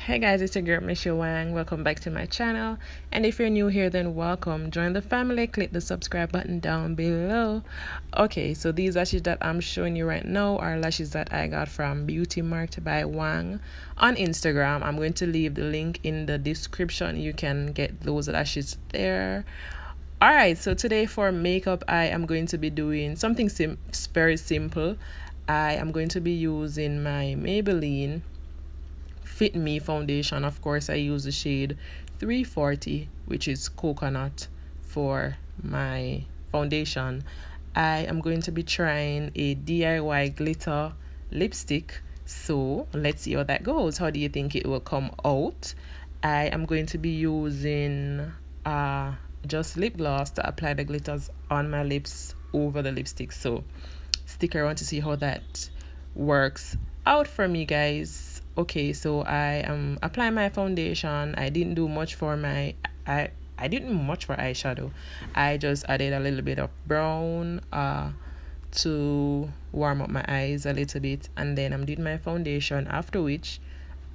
Hey guys, it's your girl meshewang. Welcome back to my channel, and if you're new here, then welcome. Join the family. Click the subscribe button down below. Okay, so these lashes that I'm showing you right now are lashes that I got from Beauty Marked by Wang on Instagram. I'm going to leave the link in the description. You can get those lashes there. Alright, so today for makeup I am going to be doing something very simple. I am going to be using my Maybelline Fit Me foundation. Of course, I use the shade 340, which is coconut, for my foundation. I am going to be trying a DIY glitter lipstick, so let's see how that goes. How do you think it will come out? I am going to be using just lip gloss to apply the glitters on my lips over the lipstick, so stick around to see how that works out for me, guys. Okay, so I am applying my foundation. I didn't do much for my I didn't much for eyeshadow. I just added a little bit of brown to warm up my eyes a little bit, and then I'm doing my foundation, after which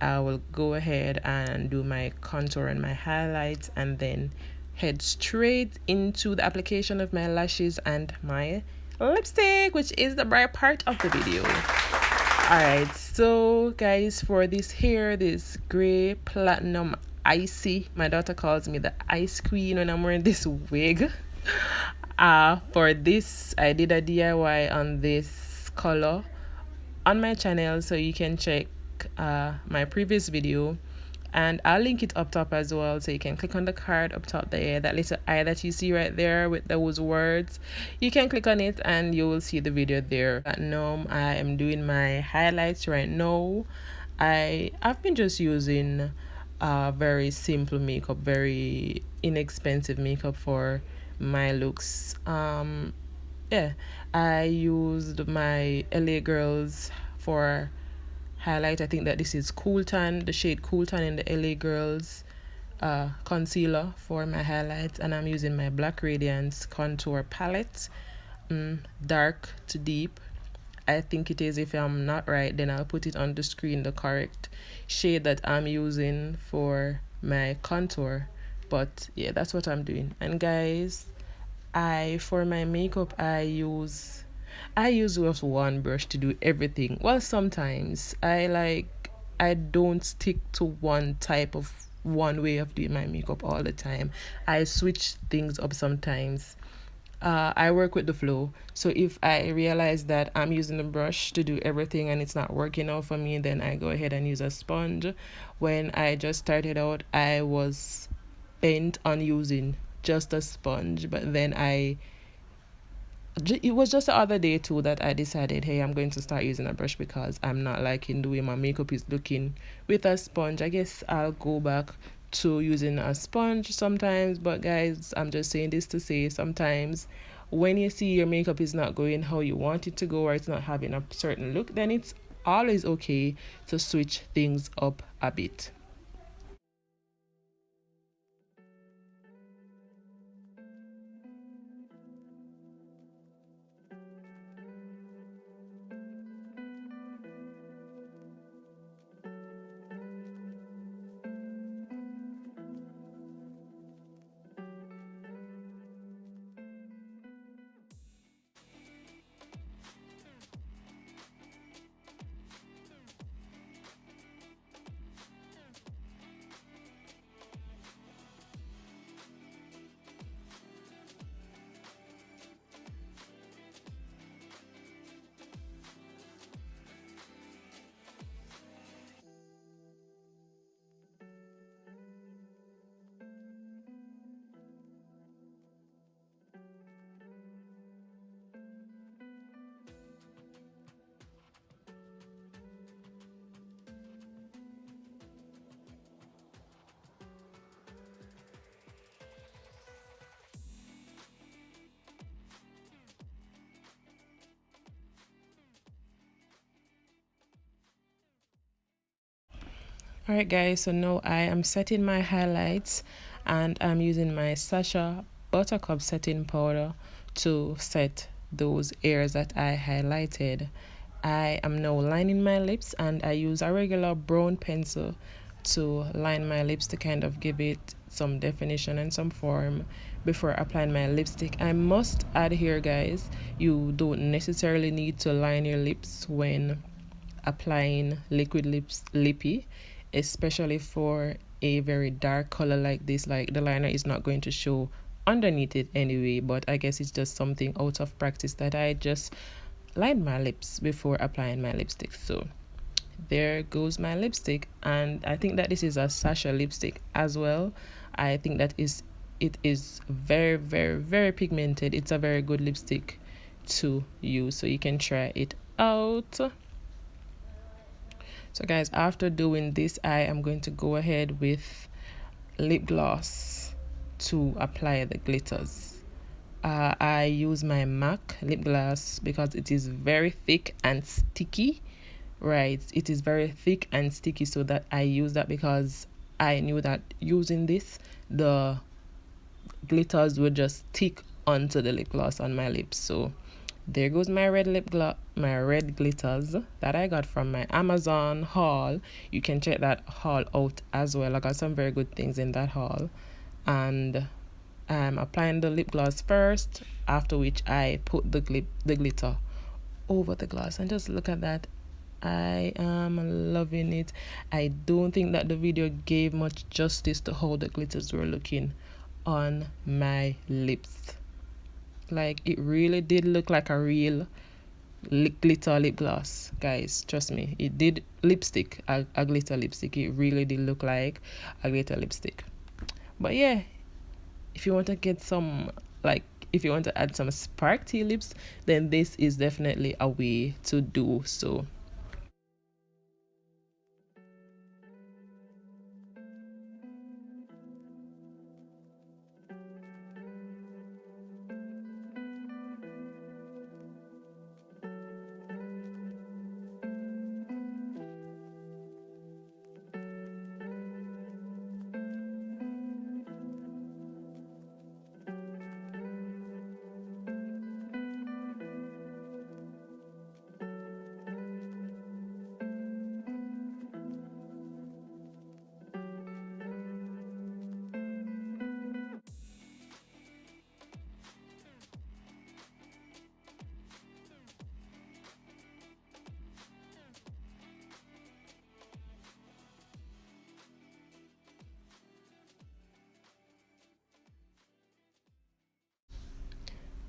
I will go ahead and do my contour and my highlights, and then head straight into the application of my lashes and my lipstick, which is the bright part of the video. Alright, so guys, for this hair, this gray platinum icy, my daughter calls me the ice queen when I'm wearing this wig. For this I did a DIY on this color on my channel, so you can check my previous video, and I'll link it up top as well, so you can click on the card up top there, that little eye that you see right there with those words. You can click on it and you will see the video there. Now I am doing my highlights right now. I've been just using very simple makeup, very inexpensive makeup for my looks. Yeah, I used my LA Girls for highlight. I think that this is Cool Tan, the shade Cool Tan in the LA Girls concealer for my highlights, and I'm using my Black Radiance contour palette, dark to deep, I think it is. If I'm not right, then I'll put it on the screen, the correct shade that I'm using for my contour. But yeah, that's what I'm doing. And guys, for my makeup I use just one brush to do everything. Well, sometimes I don't stick to one way of doing my makeup all the time. I switch things up sometimes. I work with the flow. So if I realize that I'm using a brush to do everything and it's not working out for me, then I go ahead and use a sponge. When I just started out, I was bent on using just a sponge, but then it was just the other day too that I decided, hey, I'm going to start using a brush because I'm not liking the way my makeup is looking with a sponge. I guess I'll go back to using a sponge sometimes. But guys, I'm just saying this to say, sometimes when you see your makeup is not going how you want it to go, or it's not having a certain look, then it's always okay to switch things up a bit. Alright guys, so now I am setting my highlights, and I'm using my Sacha Buttercup setting powder to set those areas that I highlighted. I am now lining my lips, and I use a regular brown pencil to line my lips to kind of give it some definition and some form before applying my lipstick. I must add here, guys, you don't necessarily need to line your lips when applying liquid lippy, especially for a very dark color like this. Like, the liner is not going to show underneath it anyway, but I guess it's just something out of practice that I just line my lips before applying my lipstick. So there goes my lipstick, and I think that this is a Sacha lipstick as well. I think that it is very, very, very pigmented. It's a very good lipstick to use, so you can try it out. So guys, after doing this, I am going to go ahead with lip gloss to apply the glitters. I use my MAC lip gloss because it is very thick and sticky. Right, it is very thick and sticky, so that I use that because I knew that using this, the glitters would just stick onto the lip gloss on my lips. So there goes my red my red glitters that I got from my Amazon haul. You can check that haul out as well. I got some very good things in that haul. And I'm applying the lip gloss first, after which I put the glitter over the gloss. And just look at that. I am loving it. I don't think that the video gave much justice to how the glitters were looking on my lips. Like, it really did look like a real glitter lip gloss, guys. Trust me, it did lipstick, a glitter lipstick. It really did look like a glitter lipstick. But yeah, if you want to get some, like, if you want to add some spark to your lips, then this is definitely a way to do so.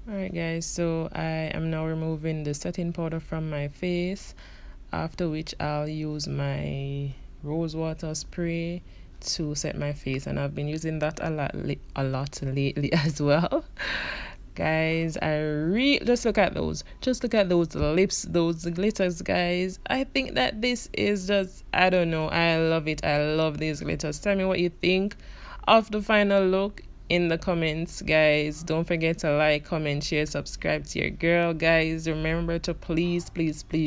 Alright guys, so I am now removing the setting powder from my face, after which I'll use my rose water spray to set my face, and I've been using that a lot lately as well. Guys, just look at those lips, those glitters, guys. I think that this is just, I don't know, I love it. I love these glitters. Tell me what you think of the final look in the comments, guys. Don't forget to like, comment, share, subscribe to your girl, guys. Remember to please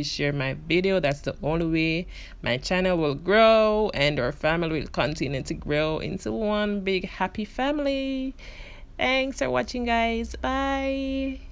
share my video. That's the only way my channel will grow and our family will continue to grow into one big happy family. Thanks for watching, guys. Bye.